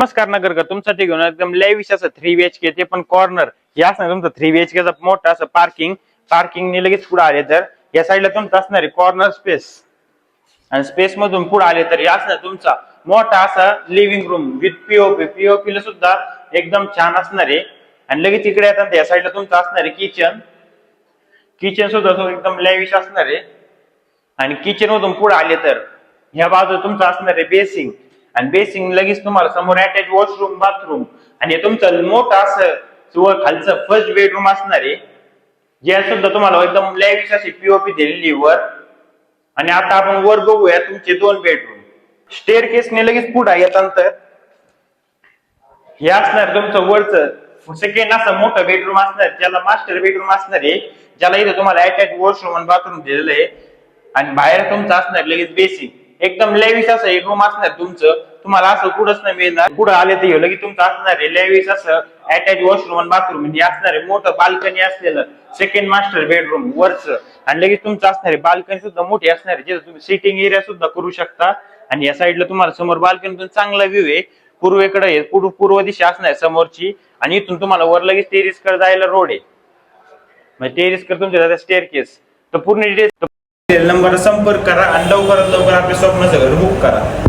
नमस्कार नगरकर, तुमच्यासाठी घेऊन एकदम लेविश असं 3BHK ते पण कॉर्नर हे असणार तुमचं 3BHK चा मोठा असं पार्किंगने लगेच पुढे आले तर या साईडला तुमचं असणार आहे कॉर्नर स्पेस आणि स्पेस मधून पुढे आले तर या असणार तुमचा मोठा असा लिव्हिंग रूम विथ पीओपी ला सुद्धा एकदम छान असणार आहे. आणि लगेच इकडे येतात या साईडला तुमचं असणार आहे किचन सुद्धा तो एकदम लेविश असणार आहे. आणि किचन मधून पुढे आले तर ह्या बाजूला तुमचं असणार आहे बेसिंग आणि बेसिंग लगेच तुम्हाला समोर अटॅच वॉशरूम बाथरूम आणि तुमचं मोठं असं खालचं फर्स्ट बेडरूम असणार आहे जे सुद्धा तुम्हाला एकदम लॅविश अशी पीओपी दिलेली वर. आणि आता आपण वर बघूया तुमचे 2 बेडरूम स्टेअर केसने लगेच पुढे येतानंतर हे असणार तुमचं वरचं सेकंड असं मोठं बेडरूम असणार ज्याला मास्टर बेडरूम असणार आहे ज्याला इथे तुम्हाला अटॅच वॉशरूम आणि बाथरूम दिलेलं आहे. आणि बाहेर तुमचं असणार लगेच बेसिंग एकदम लेविश असं एक रूम असणार तुमचं. तुम्हाला असं कुठंच नाही मिळणार. पुढे आले तर लगेच तुमचं असणार आहे लेविश असं अटॅच वॉशरूम आणि बाथरूम म्हणजे असणार आहे मोठं बाल्कनी असलेलं सेकंड मास्टर बेडरूम वरचं. आणि लगेच तुमचं असणार आहे बाल्कनी सुद्धा मोठी असणार आहे जिथे तुम्ही सिटिंग एरिया सुद्धा करू शकता. आणि या साईडला तुम्हाला समोर बाल्कनीतून चांगला व्ह्यू आहे. पूर्वेकडे पूर्व दिशा असणार समोरची आणि इथून तुम्हाला वर लगेच टेरेस कडे जायला रोड आहे. म्हणजे टेरेस कडे तुमच्या स्टेअर केस. तर पूर्ण डिटेल्स नंबर संपर्क करा आणि लवकरात लवकर आपल्या स्वप्नाचं घर बुक करा.